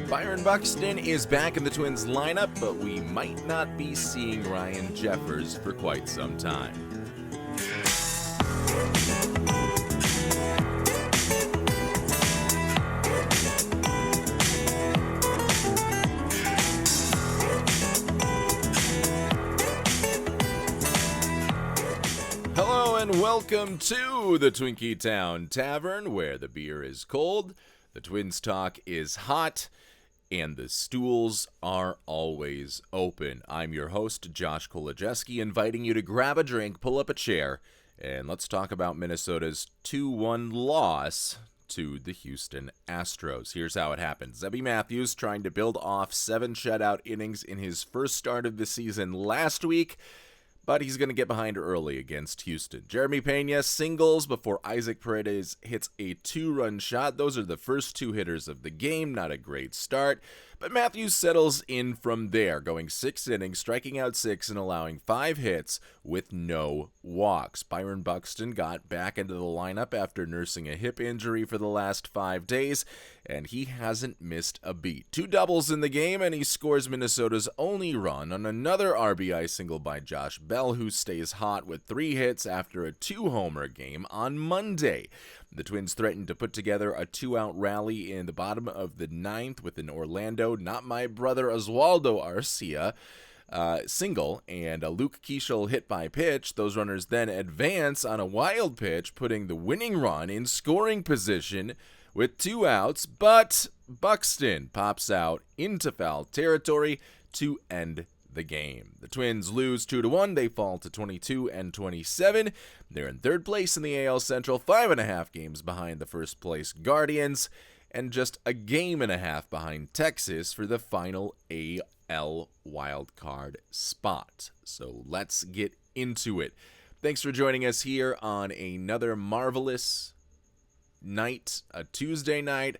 Byron Buxton is back in the Twins lineup, but we might not be seeing Ryan Jeffers for quite some time. Hello and welcome to the Twinkie Town Tavern, where the beer is cold, the Twins talk is hot, and the stools are always open. I'm your host, Josh Kolojeski, inviting you to grab a drink, pull up a chair, and let's talk about Minnesota's 2-1 loss to the Houston Astros. Here's how it happened. Zebby Matthews trying to build off 7 shutout innings in his first start of the season last week, but he's going to get behind early against Houston. Jeremy Pena singles before Isaac Paredes hits a 2-run shot. Those are the first 2 hitters of the game. Not a great start, but Matthews settles in from there, going 6 innings, striking out 6 and allowing 5 hits with no walks. Byron Buxton got back into the lineup after nursing a hip injury for the last 5 days, and he hasn't missed a beat. 2 doubles in the game, and he scores Minnesota's only run on another RBI single by Josh Bell, who stays hot with 3 hits after a 2-homer game on Monday. The Twins threatened to put together a 2-out rally in the bottom of the 9th with an Orlando, not my brother Oswaldo Arcia, single and a Luke Keeschel hit by pitch. Those runners then advance on a wild pitch, putting the winning run in scoring position with 2 outs, but Buxton pops out into foul territory to end the game. The Twins lose 2-1. They fall to 22-27. They're in 3rd place in the AL Central, 5.5 games behind the first place Guardians, and just a game and a half behind Texas for the final AL wildcard spot. So let's get into it. Thanks for joining us here on another marvelous night, a Tuesday night.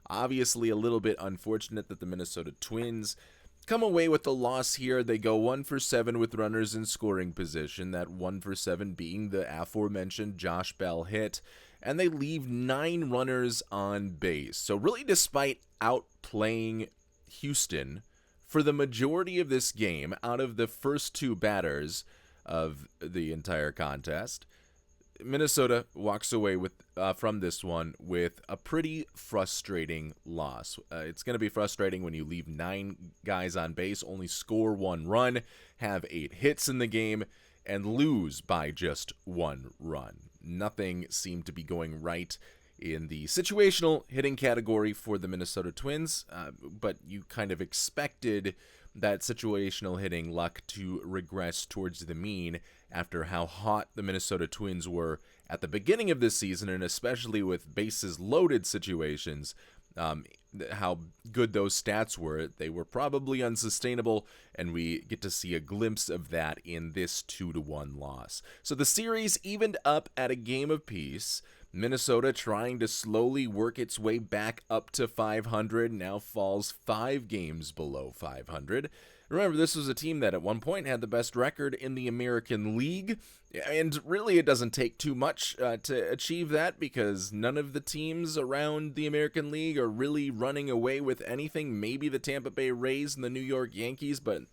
Obviously a little bit unfortunate that the Minnesota Twins come away with the loss here. They go 1 for 7 with runners in scoring position, that 1 for 7 being the aforementioned Josh Bell hit, and they leave 9 runners on base. So really, despite outplaying Houston for the majority of this game, out of the first 2 batters of the entire contest, Minnesota walks away with from this one with a pretty frustrating loss. It's going to be frustrating when you leave 9 guys on base, only score 1 run, have 8 hits in the game, and lose by just 1 run. Nothing seemed to be going right in the situational hitting category for the Minnesota Twins, but you kind of expected that situational hitting luck to regress towards the mean after how hot the Minnesota Twins were at the beginning of this season, and especially with bases loaded situations, how good those stats were. They were probably unsustainable, and we get to see a glimpse of that in this 2-1 loss. So the series evened up at a game apiece. Minnesota trying to slowly work its way back up to 500, now falls 5 games below 500. Remember, this was a team that at one point had the best record in the American League, and really it doesn't take too much to achieve that, because none of the teams around the American League are really running away with anything. Maybe the Tampa Bay Rays and the New York Yankees, but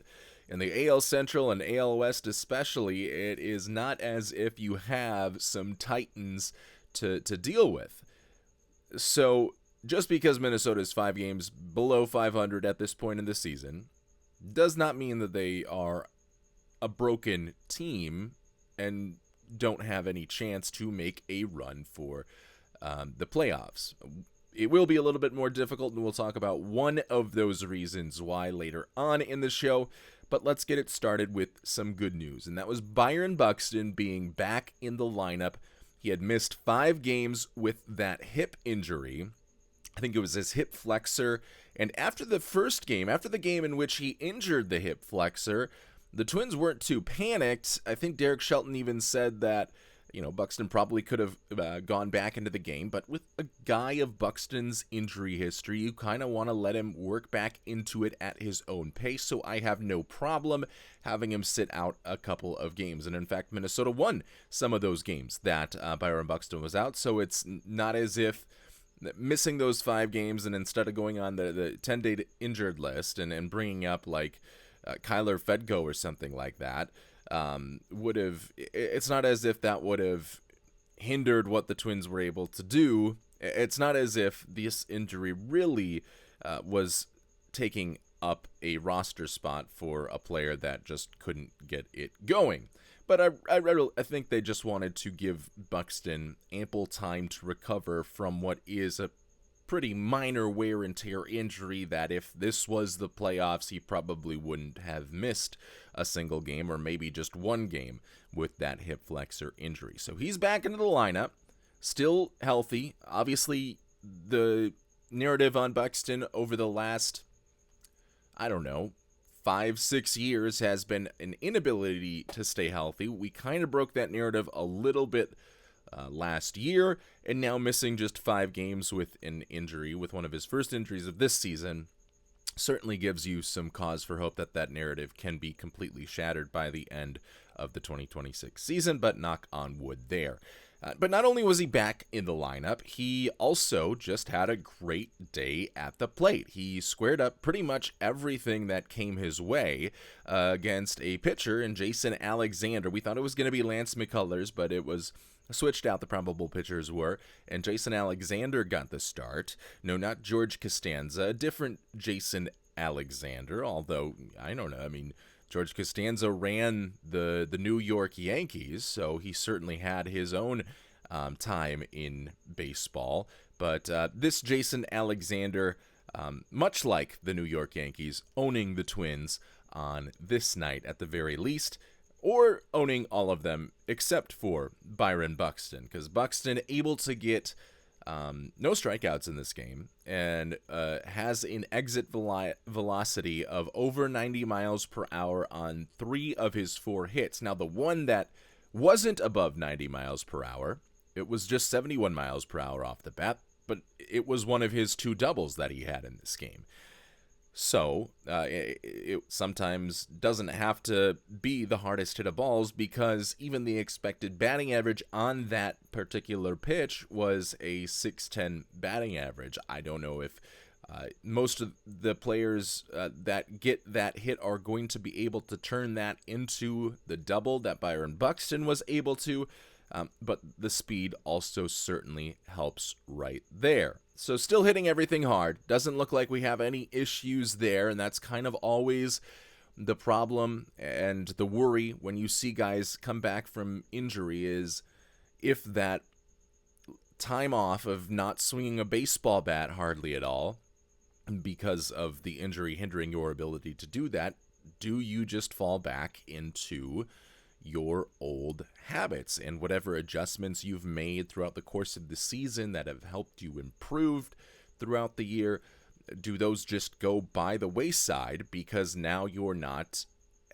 in the AL Central and AL West especially, it is not as if you have some titans to deal with. So just because Minnesota is 5 games below 500 at this point in the season does not mean that they are a broken team and don't have any chance to make a run for the playoffs. It will be a little bit more difficult, and we'll talk about one of those reasons why later on in the show. But let's get it started with some good news, and that was Byron Buxton being back in the lineup. He had missed 5 games with that hip injury. I think it was his hip flexor. And after the first game, after the game in which he injured the hip flexor, the Twins weren't too panicked. I think Derek Shelton even said that, Buxton probably could have gone back into the game. But with a guy of Buxton's injury history, you kind of want to let him work back into it at his own pace. So I have no problem having him sit out a couple of games. And in fact, Minnesota won some of those games that Byron Buxton was out. So it's not as if missing those 5 games, and instead of going on the 10-day injured list and bringing up like Kyler Fedko or something like that, would have. It's not as if that would have hindered what the Twins were able to do. It's not as if this injury really was taking up a roster spot for a player that just couldn't get it going. But I think they just wanted to give Buxton ample time to recover from what is a pretty minor wear and tear injury that if this was the playoffs, he probably wouldn't have missed a single game or maybe just one game with that hip flexor injury. So he's back into the lineup, still healthy. Obviously, the narrative on Buxton over the last, 5-6 years has been an inability to stay healthy. We kind of broke that narrative a little bit last year, and now missing just 5 games with an injury, with one of his first injuries of this season, certainly gives you some cause for hope that that narrative can be completely shattered by the end of the 2026 season, but knock on wood there. But not only was he back in the lineup, he also just had a great day at the plate. He squared up pretty much everything that came his way against a pitcher in Jason Alexander. We thought it was going to be Lance McCullers, but it was switched out, the probable pitchers were, and Jason Alexander got the start. No, not George Costanza, a different Jason Alexander, although, George Costanza ran the New York Yankees, so he certainly had his own time in baseball. But this Jason Alexander, much like the New York Yankees, owning the Twins on this night at the very least, or owning all of them except for Byron Buxton, because Buxton able to get no strikeouts in this game, and has an exit velocity of over 90 miles per hour on 3 of his 4 hits. Now, the one that wasn't above 90 miles per hour, it was just 71 miles per hour off the bat, but it was one of his 2 doubles that he had in this game. So, it sometimes doesn't have to be the hardest hit of balls, because even the expected batting average on that particular pitch was a .610 batting average. I don't know if most of the players that get that hit are going to be able to turn that into the double that Byron Buxton was able to, but the speed also certainly helps right there. So still hitting everything hard. Doesn't look like we have any issues there, and that's kind of always the problem and the worry when you see guys come back from injury, is if that time off of not swinging a baseball bat hardly at all because of the injury hindering your ability to do that, do you just fall back into your old habits and whatever adjustments you've made throughout the course of the season that have helped you improve throughout the year? Do those just go by the wayside because now you're not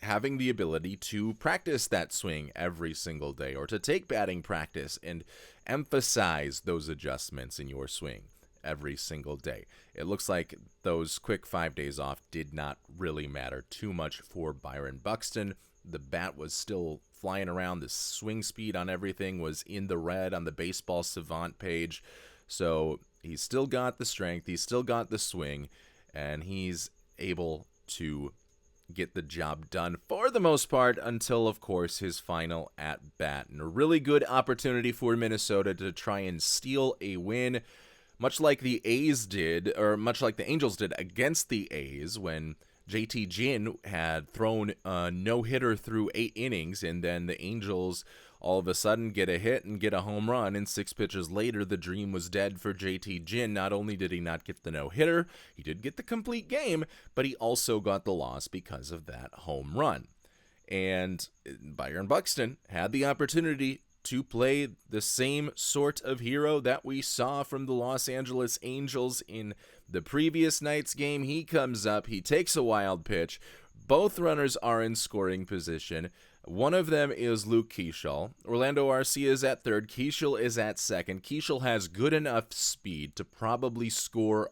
having the ability to practice that swing every single day, or to take batting practice and emphasize those adjustments in your swing every single day? It looks like those quick 5 days off did not really matter too much for Byron Buxton. The bat was still flying around. The swing speed on everything was in the red on the Baseball Savant page. So he's still got the strength. He's still got the swing. And he's able to get the job done for the most part until, of course, his final at-bat. And a really good opportunity for Minnesota to try and steal a win, much like the A's did, or much like the Angels did against the A's when JT Ginn had thrown a no-hitter through 8 innings, and then the Angels all of a sudden get a hit and get a home run, and 6 pitches later, the dream was dead for JT Ginn. Not only did he not get the no-hitter, he did get the complete game, but he also got the loss because of that home run. And Byron Buxton had the opportunity to play the same sort of hero that we saw from the Los Angeles Angels in the previous night's game. He comes up, he takes a wild pitch. Both runners are in scoring position. One of them is Luke Keeschel. Orlando Arcia is at third. Keeschel is at second. Keeschel has good enough speed to probably score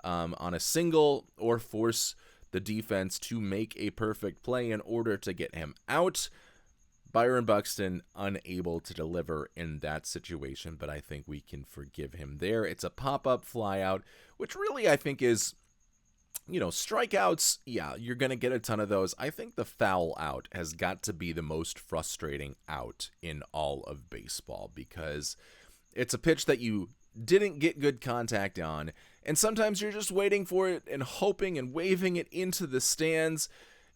on a single or force the defense to make a perfect play in order to get him out. Byron Buxton unable to deliver in that situation, but I think we can forgive him there. It's a pop-up flyout, which really I think is, strikeouts, yeah, you're going to get a ton of those. I think the foul out has got to be the most frustrating out in all of baseball because it's a pitch that you didn't get good contact on, and sometimes you're just waiting for it and hoping and waving it into the stands,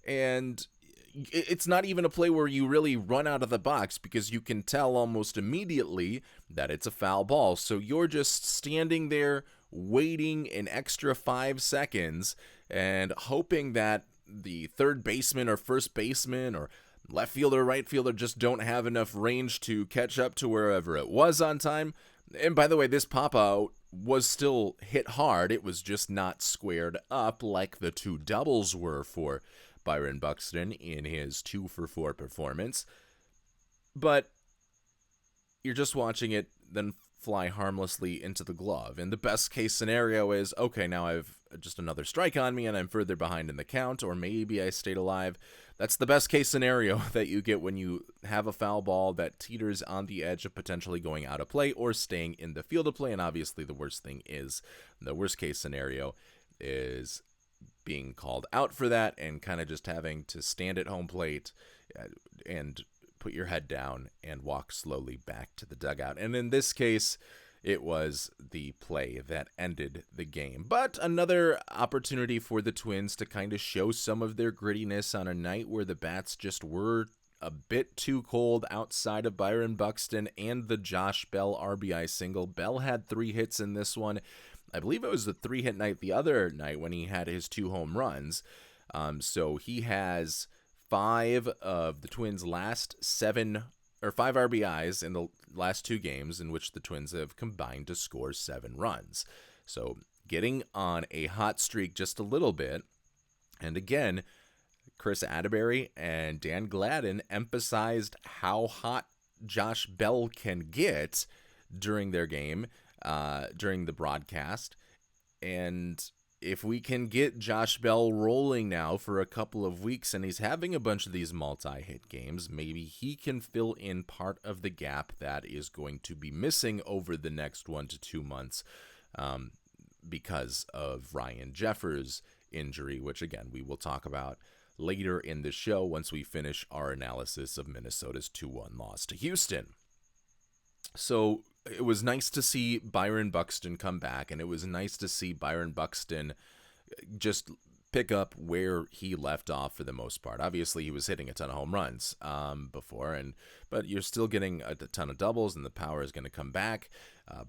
and it's not even a play where you really run out of the box because you can tell almost immediately that it's a foul ball. So you're just standing there waiting an extra 5 seconds and hoping that the third baseman or first baseman or left fielder, right fielder just don't have enough range to catch up to wherever it was on time. And by the way, this pop-out was still hit hard. It was just not squared up like the 2 doubles were for Byron Buxton in his 2-for-4 performance. But you're just watching it then fly harmlessly into the glove. And the best case scenario is, okay, now I've just another strike on me and I'm further behind in the count, or maybe I stayed alive. That's the best case scenario that you get when you have a foul ball that teeters on the edge of potentially going out of play or staying in the field of play. And obviously the worst case scenario is being called out for that and kind of just having to stand at home plate and put your head down and walk slowly back to the dugout. And in this case, it was the play that ended the game. But another opportunity for the Twins to kind of show some of their grittiness on a night where the bats just were a bit too cold outside of Byron Buxton and the Josh Bell RBI single. Bell had 3 hits in this one. I believe it was the 3-hit night the other night when he had his 2 home runs. So he has 5 of the Twins' last 5 RBIs in the last 2 games in which the Twins have combined to score 7 runs. So getting on a hot streak just a little bit. And again, Chris Atterbury and Dan Gladden emphasized how hot Josh Bell can get during their game, during the broadcast. And if we can get Josh Bell rolling now for a couple of weeks and he's having a bunch of these multi-hit games, maybe he can fill in part of the gap that is going to be missing over the next 1 to 2 months because of Ryan Jeffers' injury, which again, we will talk about later in the show once we finish our analysis of Minnesota's 2-1 loss to Houston. So it was nice to see Byron Buxton come back, and it was nice to see Byron Buxton just pick up where he left off for the most part. Obviously, he was hitting a ton of home runs before, but you're still getting a ton of doubles, and the power is going to come back.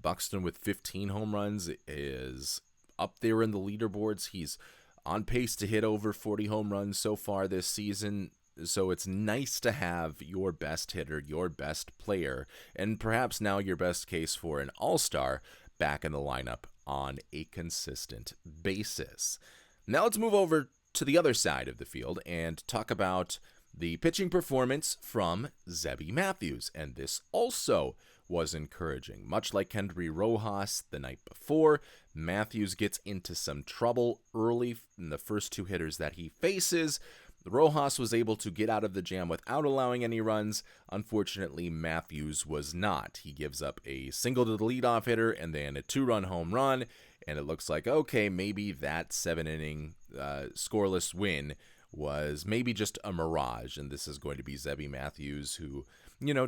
Buxton with 15 home runs is up there in the leaderboards. He's on pace to hit over 40 home runs so far this season. So it's nice to have your best hitter, your best player, and perhaps now your best case for an all-star back in the lineup on a consistent basis. Now let's move over to the other side of the field and talk about the pitching performance from Zebby Matthews. And this also was encouraging. Much like Kendry Rojas the night before, Matthews gets into some trouble early in the first 2 hitters that he faces. Rojas was able to get out of the jam without allowing any runs. Unfortunately, Matthews was not. He gives up a single to the leadoff hitter and then a 2-run home run, and it looks like, okay, maybe that 7-inning scoreless win was maybe just a mirage, and this is going to be Zebby Matthews, who,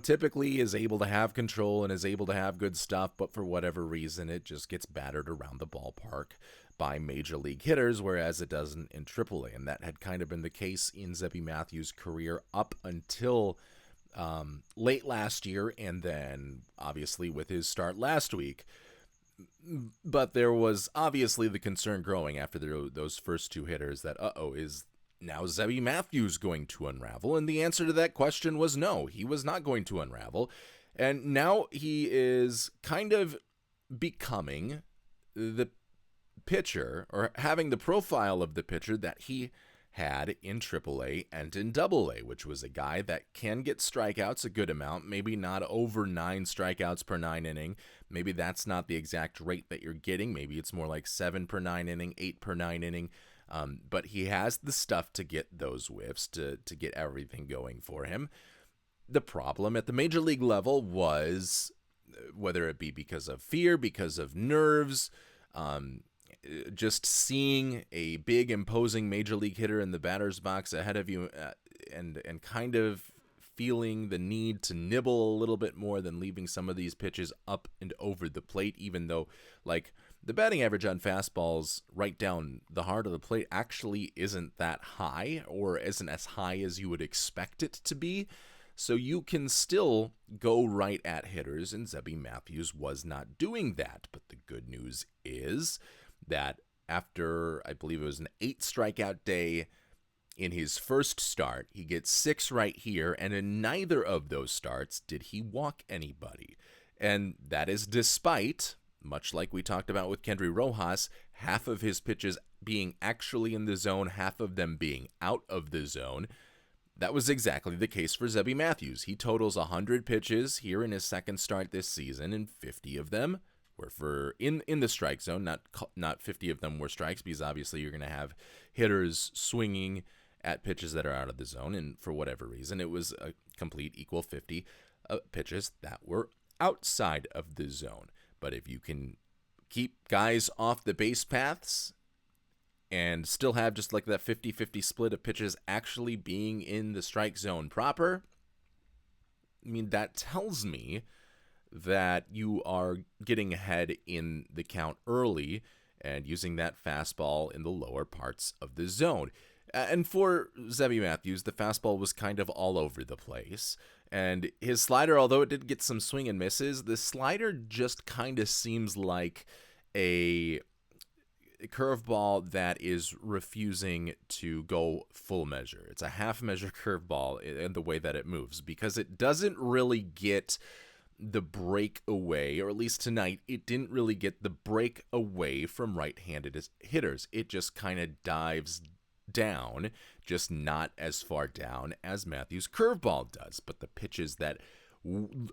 typically is able to have control and is able to have good stuff, but for whatever reason, it just gets battered around the ballpark by major league hitters, whereas it doesn't in AAA. And that had kind of been the case in Zebby Matthews' career up until late last year, and then obviously with his start last week. But there was obviously the concern growing after those first 2 hitters that, is now Zebby Matthews going to unravel? And the answer to that question was no, he was not going to unravel. And now he is kind of becoming the pitcher, or having the profile of the pitcher that he had in AAA and in AA, which was a guy that can get strikeouts a good amount, maybe not over 9 strikeouts per 9 inning. Maybe that's not the exact rate that you're getting. Maybe it's more like 7 per 9 inning, 8 per 9 inning. But he has the stuff to get those whiffs, to get everything going for him. the problem at the major league level was, whether it be because of fear, because of nerves, just seeing a big imposing major league hitter in the batter's box ahead of you, and kind of feeling the need to nibble a little bit more than leaving some of these pitches up and over the plate, even though, like, the batting average on fastballs right down the heart of the plate actually isn't that high, or isn't as high as you would expect it to be. So you can still go right at hitters, and Zebby Matthews was not doing that. But the good news is that after, I believe it was an 8 strikeout day in his first start, he gets 6 right here, and in neither of those starts did he walk anybody. And that is despite, much like we talked about with Kendry Rojas, half of his pitches being actually in the zone, half of them being out of the zone. That was exactly the case for Zebby Matthews. He totals 100 pitches here in his second start this season, and 50 of them were in the strike zone. Not 50 of them were strikes, because obviously you're going to have hitters swinging at pitches that are out of the zone, and for whatever reason, it was a complete equal 50 pitches that were outside of the zone. But if you can keep guys off the base paths and still have just like that 50-50 split of pitches actually being in the strike zone proper, I mean, that tells me that you are getting ahead in the count early and using that fastball in the lower parts of the zone. And for Zebby Matthews, the fastball was kind of all over the place. And his slider, although it did get some swing and misses, the slider just kind of seems like a curveball that is refusing to go full measure. It's a half measure curveball in the way that it moves, because it doesn't really get the break away, or at least tonight, it didn't really get the break away from right-handed hitters. It just kind of dives down, just not as far down as Matthews' curveball does. But the pitches that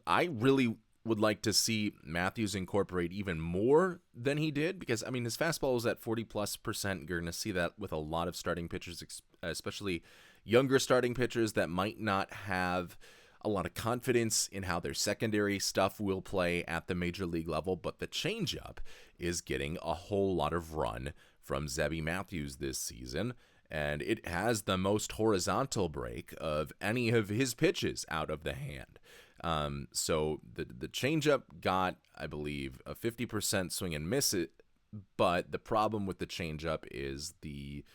I really would like to see Matthews incorporate even more than he did, because, I mean, his fastball was at 40+%. You're going to see that with a lot of starting pitchers, especially younger starting pitchers that might not have a lot of confidence in how their secondary stuff will play at the major league level. But the changeup is getting a whole lot of run from Zebby Matthews this season, and it has the most horizontal break of any of his pitches out of the hand. So the changeup got, I believe, a 50% swing and miss it, but the problem with the changeup is the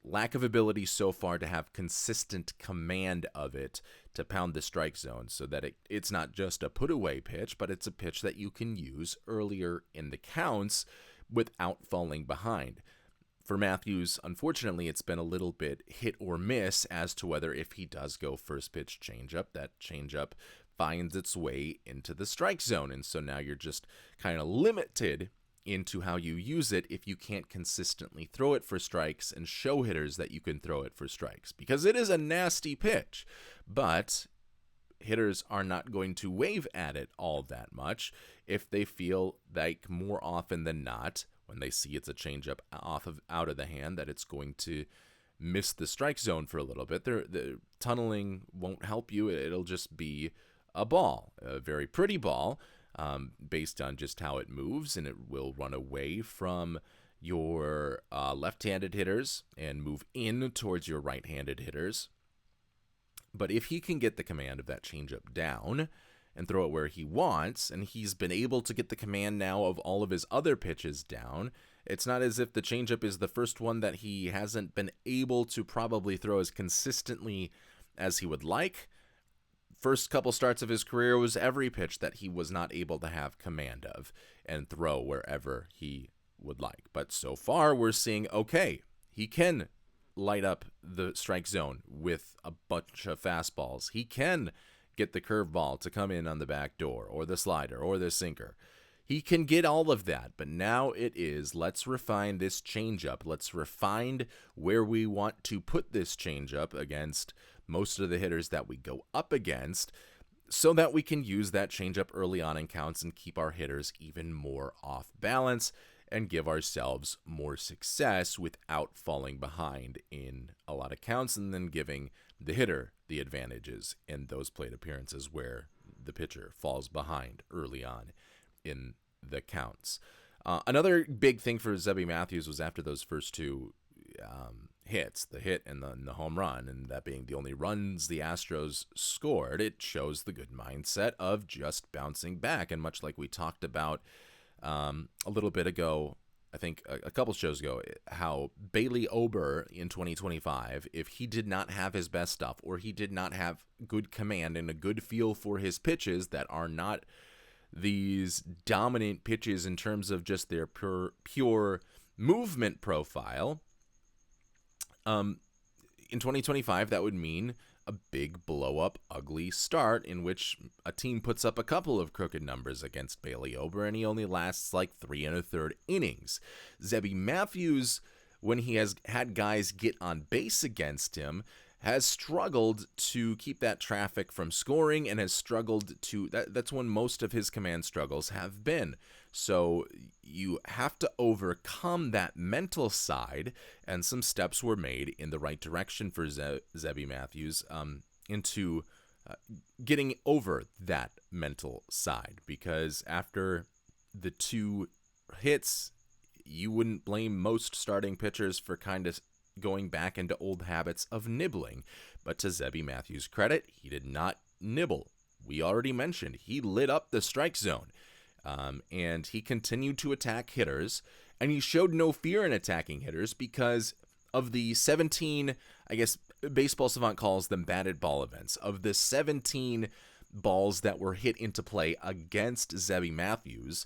lack of ability so far to have consistent command of it to pound the strike zone, so that it's not just a put-away pitch, but it's a pitch that you can use earlier in the counts without falling behind. For Matthews, unfortunately, it's been a little bit hit or miss as to whether, if he does go first pitch changeup, that changeup finds its way into the strike zone. And so now you're just kind of limited into how you use it if you can't consistently throw it for strikes and show hitters that you can throw it for strikes, because it is a nasty pitch. But hitters are not going to wave at it all that much if they feel like, more often than not, when they see it's a changeup out of the hand, that it's going to miss the strike zone for a little bit. The tunneling won't help you. It'll just be a ball, a very pretty ball, based on just how it moves, and it will run away from your left-handed hitters and move in towards your right-handed hitters. But if he can get the command of that changeup down and throw it where he wants, and he's been able to get the command now of all of his other pitches down, it's not as if the changeup is the first one that he hasn't been able to probably throw as consistently as he would like. First couple starts of his career was every pitch that he was not able to have command of and throw wherever he would like. But so far, we're seeing, okay, he can light up the strike zone with a bunch of fastballs. He can get the curveball to come in on the back door, or the slider, or the sinker. He can get all of that, but now it is, let's refine this changeup. Let's refine where we want to put this changeup against most of the hitters that we go up against, so that we can use that changeup early on in counts and keep our hitters even more off balance. and give ourselves more success without falling behind in a lot of counts, and then giving the hitter the advantages in those plate appearances where the pitcher falls behind early on in the counts. Another big thing for Zebby Matthews was after those first two hits, the hit and the home run, and that being the only runs the Astros scored, it shows the good mindset of just bouncing back. And much like we talked about a little bit ago, I think a couple shows ago, how Bailey Ober in 2025, if he did not have his best stuff, or he did not have good command and a good feel for his pitches that are not these dominant pitches in terms of just their pure movement profile, in 2025, that would mean a big blow-up, ugly start in which a team puts up a couple of crooked numbers against Bailey Ober, and he only lasts like 3 1/3 innings. Zebby Matthews, when he has had guys get on base against him, has struggled to keep that traffic from scoring, and has struggled to, that's when most of his command struggles have been. So you have to overcome that mental side, and some steps were made in the right direction for Zebby Matthews into getting over that mental side, because after the two hits, you wouldn't blame most starting pitchers for kind of going back into old habits of nibbling. But to Zebby Matthews' credit, he did not nibble. We already mentioned he lit up the strike zone, and he continued to attack hitters, and he showed no fear in attacking hitters because of the 17, I guess Baseball Savant calls them batted ball events. Of the 17 balls that were hit into play against Zebby Matthews,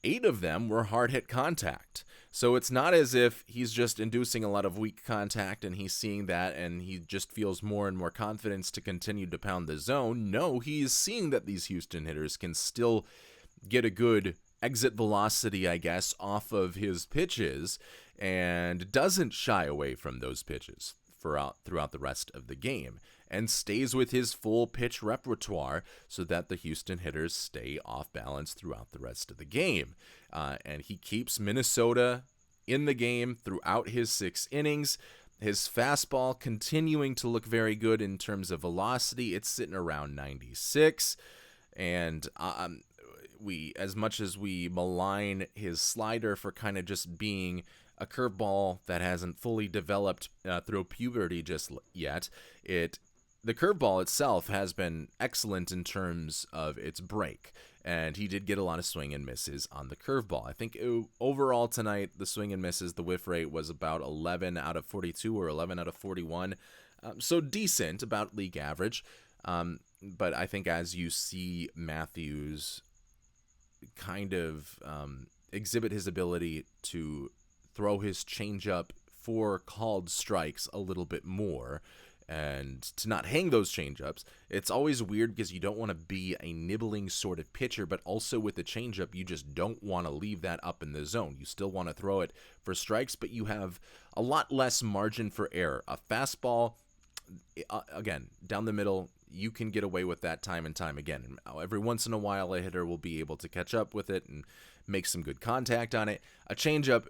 8 of them were hard hit contact. So it's not as if he's just inducing a lot of weak contact and he's seeing that and he just feels more and more confidence to continue to pound the zone. No, he's seeing that these Houston hitters can still get a good exit velocity, I guess, off of his pitches, and doesn't shy away from those pitches throughout the rest of the game, and stays with his full pitch repertoire so that the Houston hitters stay off balance throughout the rest of the game. And he keeps Minnesota in the game throughout his 6 innings. His fastball continuing to look very good in terms of velocity. It's sitting around 96. And as much as we malign his slider for kind of just being a curveball that hasn't fully developed through puberty just yet, the curveball itself has been excellent in terms of its break, and he did get a lot of swing and misses on the curveball. I think overall tonight, the swing and misses, the whiff rate was about 11 out of 42 or 11 out of 41, so decent, about league average. But I think as you see Matthews kind of exhibit his ability to throw his changeup for called strikes a little bit more, and to not hang those changeups. It's always weird because you don't want to be a nibbling sort of pitcher, but also with the changeup, you just don't want to leave that up in the zone. You still want to throw it for strikes, but you have a lot less margin for error. A fastball, again, down the middle, you can get away with that time and time again. Every once in a while, a hitter will be able to catch up with it and make some good contact on it. A changeup,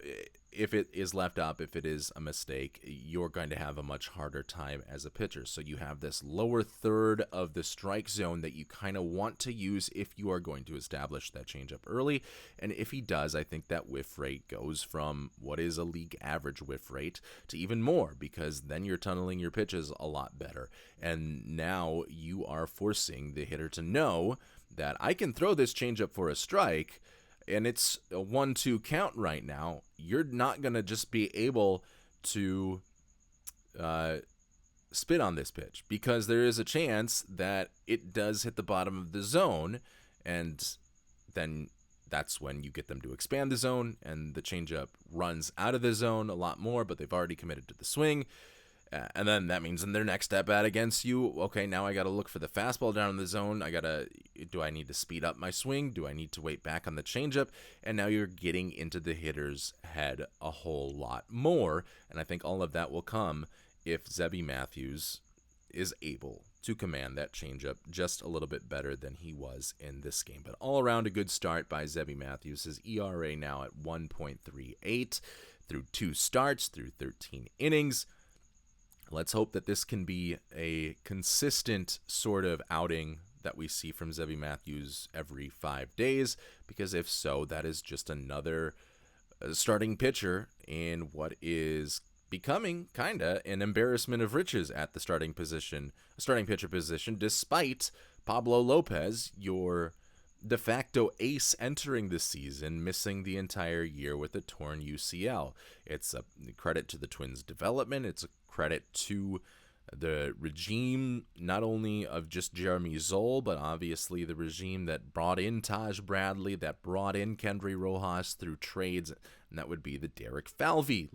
if it is left up, if it is a mistake, you're going to have a much harder time as a pitcher. So you have this lower third of the strike zone that you kind of want to use if you are going to establish that changeup early. And if he does, I think that whiff rate goes from what is a league average whiff rate to even more, because then you're tunneling your pitches a lot better. And now you are forcing the hitter to know that I can throw this changeup for a strike, and it's a 1-2 count right now. You're not going to just be able to spit on this pitch, because there is a chance that it does hit the bottom of the zone, and then that's when you get them to expand the zone, and the changeup runs out of the zone a lot more, but they've already committed to the swing. And then that means in their next step at against you, okay, now I got to look for the fastball down in the zone. Do I need to speed up my swing? Do I need to wait back on the changeup? And now you're getting into the hitter's head a whole lot more. And I think all of that will come if Zebby Matthews is able to command that changeup just a little bit better than he was in this game. But all around a good start by Zebby Matthews. His ERA now at 1.38 through 2 starts, through 13 innings. Let's hope that this can be a consistent sort of outing that we see from Zebby Matthews every 5 days, because if so, that is just another starting pitcher in what is becoming kind of an embarrassment of riches at the starting pitcher position, despite Pablo Lopez, your de facto ace entering the season, missing the entire year with a torn UCL. It's a credit to the Twins' development. It's a credit to the regime, not only of just Jeremy Zoll, but obviously the regime that brought in Taj Bradley, that brought in Kendry Rojas through trades, and that would be the Derek Falvey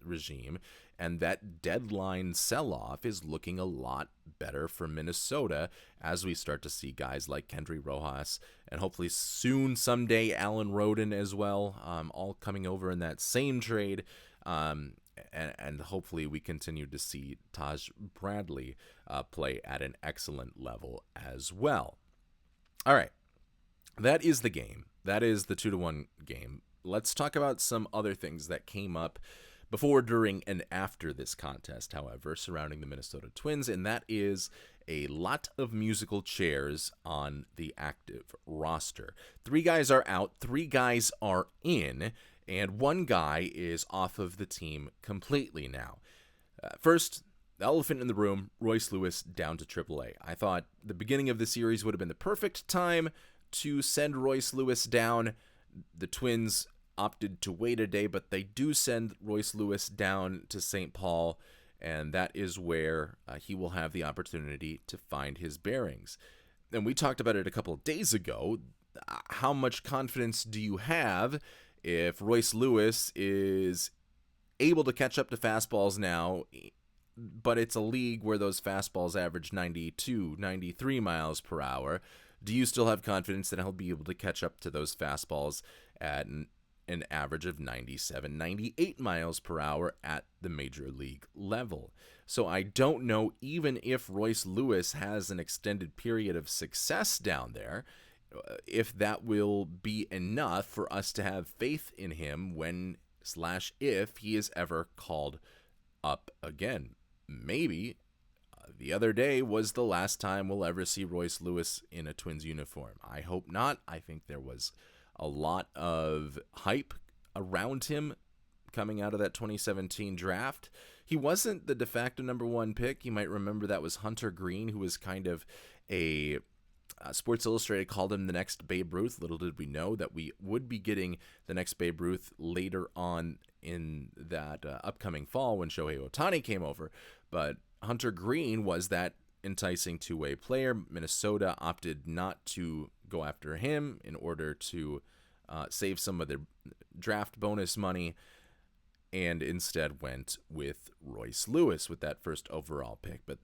regime. And that deadline sell-off is looking a lot better for Minnesota as we start to see guys like Kendry Rojas and hopefully soon, someday, Alan Roden as well, all coming over in that same trade. And hopefully we continue to see Taj Bradley play at an excellent level as well. All right, that is the game. That is the 2-1 game. Let's talk about some other things that came up before, during, and after this contest, however, surrounding the Minnesota Twins, and that is a lot of musical chairs on the active roster. 3 guys are out, 3 guys are in, and 1 guy is off of the team completely now. First, the elephant in the room, Royce Lewis down to AAA. I thought the beginning of the series would have been the perfect time to send Royce Lewis down. The Twins opted to wait a day, but they do send Royce Lewis down to St. Paul, and that is where he will have the opportunity to find his bearings. And we talked about it a couple of days ago. How much confidence do you have if Royce Lewis is able to catch up to fastballs now, but it's a league where those fastballs average 92, 93 miles per hour? Do you still have confidence that he'll be able to catch up to those fastballs at an average of 97, 98 miles per hour at the major league level? So I don't know, even if Royce Lewis has an extended period of success down there, if that will be enough for us to have faith in him when/if he is ever called up again. Maybe the other day was the last time we'll ever see Royce Lewis in a Twins uniform. I hope not. I think there was a lot of hype around him coming out of that 2017 draft. He wasn't the de facto number 1 pick. You might remember that was Hunter Green, who was kind of a Sports Illustrated called him the next Babe Ruth. Little did we know that we would be getting the next Babe Ruth later on in that upcoming fall when Shohei Ohtani came over. But Hunter Green was that enticing two-way player. Minnesota opted not to go after him in order to save some of their draft bonus money, and instead went with Royce Lewis with that first overall pick. But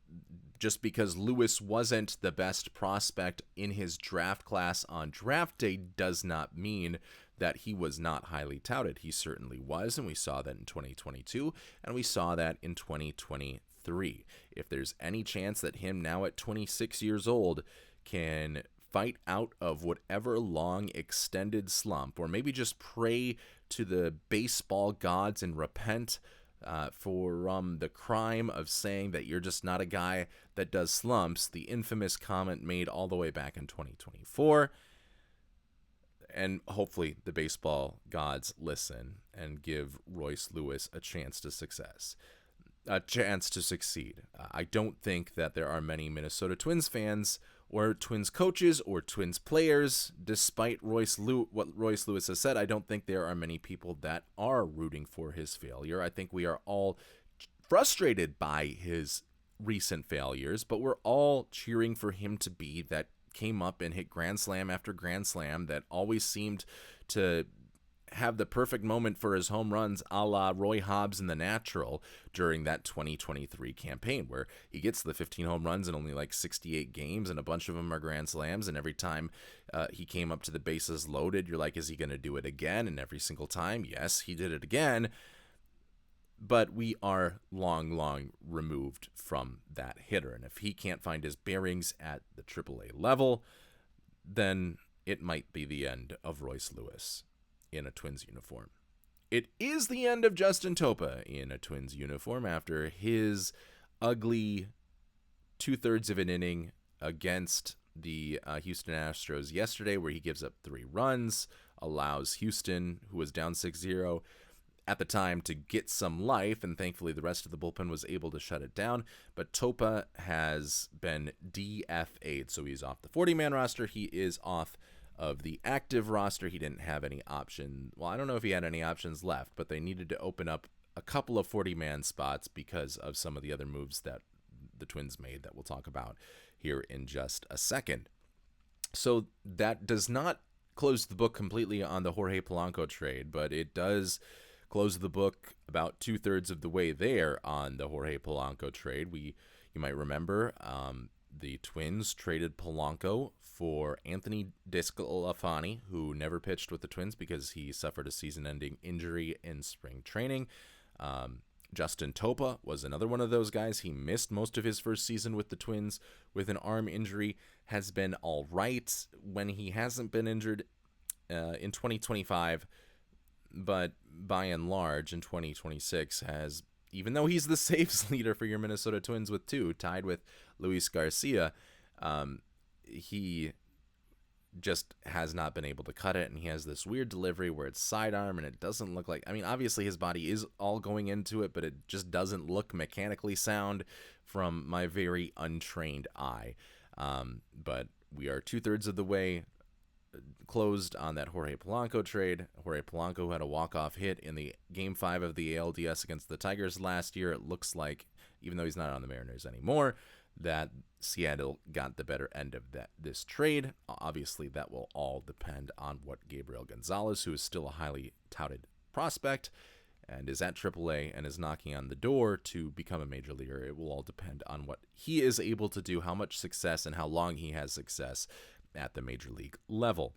just because Lewis wasn't the best prospect in his draft class on draft day does not mean that he was not highly touted. He certainly was, and we saw that in 2022, and we saw that in 2023. If there's any chance that him now at 26 years old can fight out of whatever long extended slump, or maybe just pray to the baseball gods and repent for the crime of saying that you're just not a guy that does slumps, the infamous comment made all the way back in 2024. And hopefully the baseball gods listen and give Royce Lewis a chance to succeed. I don't think that there are many Minnesota Twins fans or Twins coaches or Twins players, despite what Royce Lewis has said. I don't think there are many people that are rooting for his failure. I think we are all frustrated by his recent failures, but we're all cheering for him to be that came up and hit grand slam after grand slam that always seemed to have the perfect moment for his home runs, a la Roy Hobbs in The Natural during that 2023 campaign, where he gets the 15 home runs in only like 68 games, and a bunch of them are grand slams, and every time he came up to the bases loaded, you're like, is he going to do it again? And every single time, yes, he did it again. but we are long removed from that hitter. And if he can't find his bearings at the AAA level, then it might be the end of Royce Lewis in a Twins uniform. It is the end of Justin Topa in a Twins uniform after his ugly 2/3 of an inning against the Houston Astros yesterday, where he gives up 3 runs, allows Houston, who was down 6-0 at the time, to get some life, and thankfully the rest of the bullpen was able to shut it down. But Topa has been DFA'd, so he's off the 40-man roster. He is off of the active roster. He didn't have any option. Well, I don't know if he had any options left, but they needed to open up a couple of 40-man spots because of some of the other moves that the Twins made that we'll talk about here in just a second. So that does not close the book completely on the Jorge Polanco trade, but it does close the book about 2/3 of the way there on the Jorge Polanco trade. You might remember the Twins traded Polanco for Anthony DeSclafani, who never pitched with the Twins because he suffered a season-ending injury in spring training. Justin Topa was another one of those guys. He missed most of his first season with the Twins with an arm injury, has been all right when he hasn't been injured in 2025, but by and large in 2026 has, even though he's the saves leader for your Minnesota Twins with 2, tied with Luis Garcia, he just has not been able to cut it, and he has this weird delivery where it's sidearm, and it doesn't look like, I mean, obviously his body is all going into it, but it just doesn't look mechanically sound from my very untrained eye. But we are 2/3 of the way closed on that Jorge Polanco trade. Jorge Polanco had a walk-off hit in the Game 5 of the ALDS against the Tigers last year. It looks like, even though he's not on the Mariners anymore, that Seattle got the better end of this trade. Obviously, that will all depend on what Gabriel Gonzalez, who is still a highly touted prospect and is at AAA and is knocking on the door to become a major leaguer. It will all depend on what he is able to do, how much success, and how long he has success at the major league level.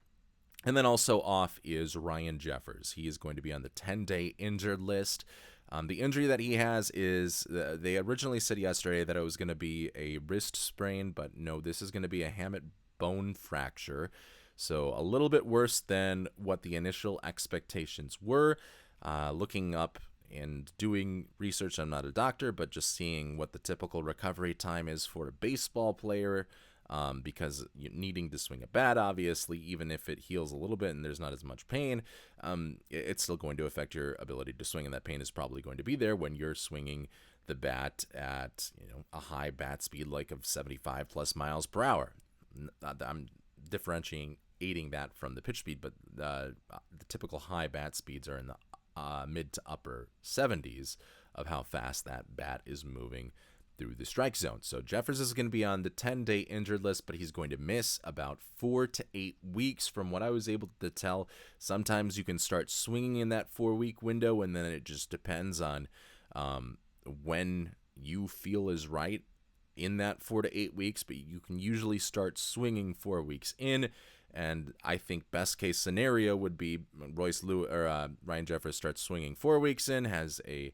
And then also off is Ryan Jeffers. He is going to be on the 10-day injured list. The injury that he has is, they originally said yesterday that it was going to be a wrist sprain, but no, this is going to be a hamate bone fracture. So a little bit worse than what the initial expectations were. Looking up and doing research, I'm not a doctor, but just seeing what the typical recovery time is for a baseball player, because needing to swing a bat, obviously, even if it heals a little bit and there's not as much pain, it's still going to affect your ability to swing, and that pain is probably going to be there when you're swinging the bat at a high bat speed like of 75 plus miles per hour. I'm differentiating that from the pitch speed, but the typical high bat speeds are in the mid to upper 70s of how fast that bat is moving through the strike zone. So Jeffers is going to be on the 10-day injured list, but he's going to miss about 4 to 8 weeks from what I was able to tell. Sometimes you can start swinging in that 4-week window, and then it just depends on when you feel is right in that 4 to 8 weeks, but you can usually start swinging 4 weeks in. And I think best case scenario would be Ryan Jeffers starts swinging 4 weeks in, has a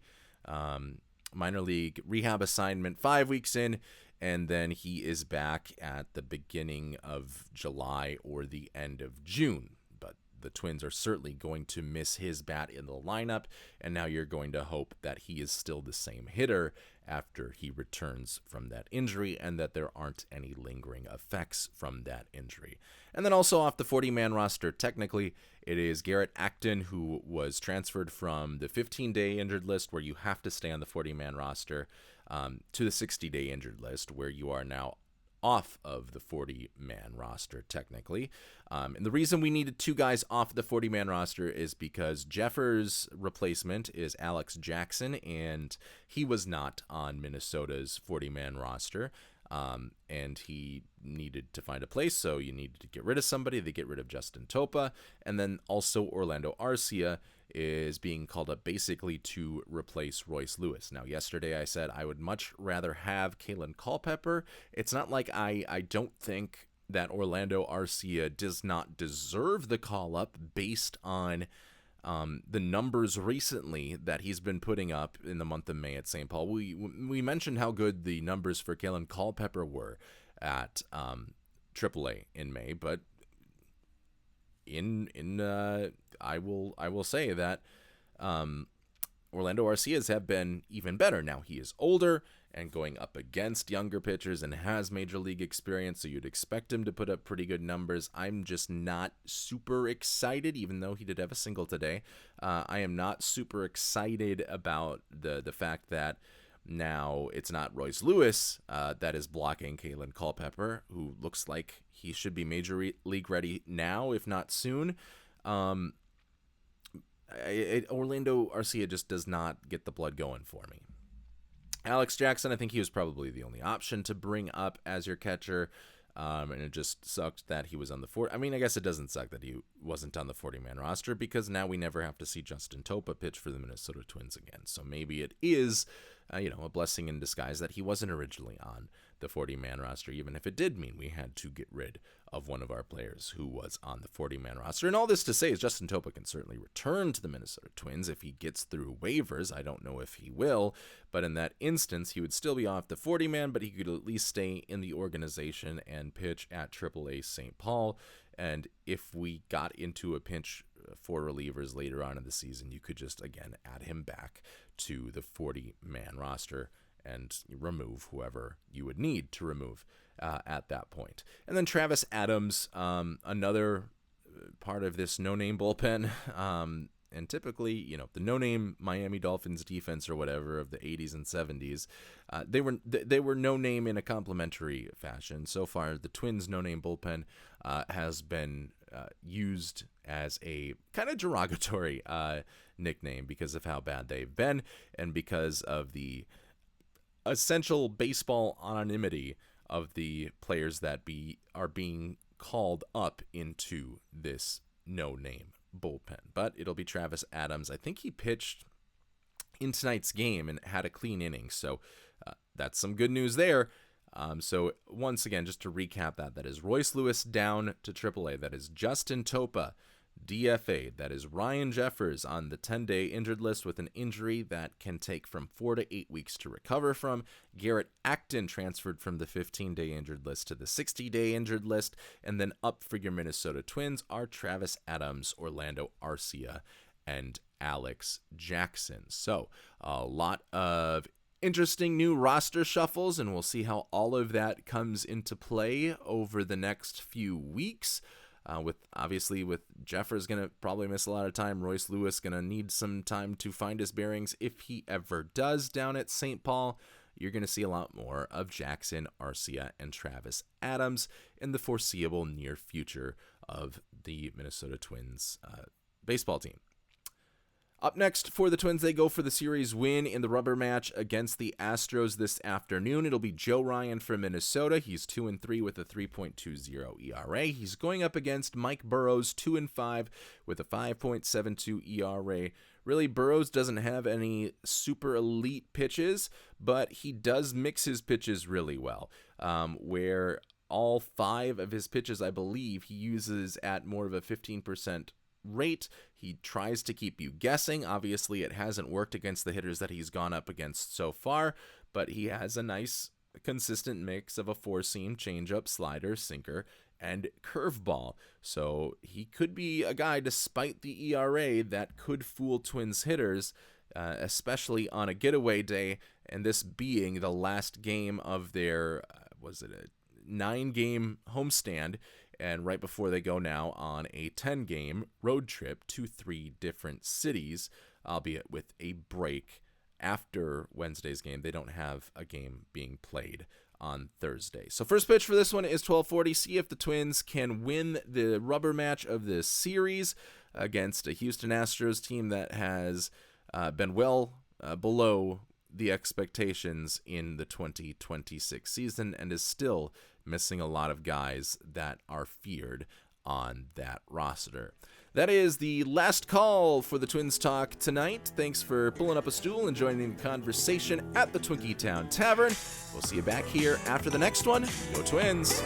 minor league rehab assignment 5 weeks in, and then he is back at the beginning of July or the end of June. But the Twins are certainly going to miss his bat in the lineup, and now you're going to hope that he is still the same hitter after he returns from that injury, and that there aren't any lingering effects from that injury. And then also off the 40-man roster, technically, it is Garrett Acton, who was transferred from the 15-day injured list, where you have to stay on the 40-man roster, to the 60-day injured list, where you are now off of the 40-man roster, technically. And the reason we needed 2 guys off the 40-man roster is because Jeffers' replacement is Alex Jackson, and he was not on Minnesota's 40-man roster. And he needed to find a place, so you needed to get rid of somebody. They get rid of Justin Topa, and then also Orlando Arcia is being called up basically to replace Royce Lewis. Now, yesterday I said I would much rather have Kalen Culpepper. It's not like I don't think that Orlando Arcia does not deserve the call-up based on the numbers recently that he's been putting up in the month of May at St. Paul. We mentioned how good the numbers for Kalen Culpepper were at AAA in May, but I will say that Orlando Arcia's have been even better. Now he is older and going up against younger pitchers and has major league experience, so you'd expect him to put up pretty good numbers. I'm just not super excited, even though he did have a single today. I am not super excited about the fact that now it's not Royce Lewis that is blocking Kalen Culpepper, who looks like he should be major league ready now, if not soon. Orlando Arcia just does not get the blood going for me. Alex Jackson, I think he was probably the only option to bring up as your catcher, and it just sucked that he was on the 40. I mean, I guess it doesn't suck that he wasn't on the 40-man roster, because now we never have to see Justin Topa pitch for the Minnesota Twins again. So maybe it is, a blessing in disguise that he wasn't originally on the 40-man roster, even if it did mean we had to get rid of one of our players who was on the 40-man roster. And all this to say is Justin Topa can certainly return to the Minnesota Twins if he gets through waivers. I don't know if he will, but in that instance, he would still be off the 40-man, but he could at least stay in the organization and pitch at AAA St. Paul. And if we got into a pinch for relievers later on in the season, you could just, again, add him back to the 40-man roster and remove whoever you would need to remove at that point. And then Travis Adams, another part of this no-name bullpen. And typically, the no-name Miami Dolphins defense or whatever of the 80s and 70s, they were no-name in a complimentary fashion. So far, the Twins no-name bullpen has been used as a kind of derogatory nickname because of how bad they've been and because of the essential baseball anonymity of the players that are being called up into this no-name bullpen. But it'll be Travis Adams. I think he pitched in tonight's game and had a clean inning, so that's some good news there. So once again, just to recap that is Royce Lewis down to AAA. That is Justin Topa, DFA. That is Ryan Jeffers on the 10-day injured list with an injury that can take from 4 to 8 weeks to recover from. Garrett Acton transferred from the 15-day injured list to the 60-day injured list. And then up for your Minnesota Twins are Travis Adams, Orlando Arcia, and Alex Jackson. So a lot of interesting new roster shuffles, and we'll see how all of that comes into play over the next few weeks. With Jeffers going to probably miss a lot of time. Royce Lewis going to need some time to find his bearings if he ever does down at St. Paul. You're going to see a lot more of Jackson, Arcia, and Travis Adams in the foreseeable near future of the Minnesota Twins baseball team. Up next for the Twins, they go for the series win in the rubber match against the Astros this afternoon. It'll be Joe Ryan from Minnesota. He's 2-3 with a 3.20 ERA. He's going up against Mike Burrows, 2-5 with a 5.72 ERA. Really, Burrows doesn't have any super elite pitches, but he does mix his pitches really well, where all 5 of his pitches, I believe, he uses at more of a 15% rate. He tries to keep you guessing. Obviously, it hasn't worked against the hitters that he's gone up against so far, but he has a nice, consistent mix of a 4-seam, changeup, slider, sinker, and curveball. So he could be a guy, despite the ERA, that could fool Twins hitters, especially on a getaway day, and this being the last game of their, 9-game homestand, and right before they go now on a 10-game road trip to 3 different cities, albeit with a break after Wednesday's game. They don't have a game being played on Thursday. So first pitch for this one is 12:40. See if the Twins can win the rubber match of this series against a Houston Astros team that has been well below the expectations in the 2026 season and is still missing a lot of guys that are feared on that roster. That is the last call for the Twins Talk tonight. Thanks for pulling up a stool and joining the conversation at the Twinkie Town Tavern. We'll see you back here after the next one. Go Twins!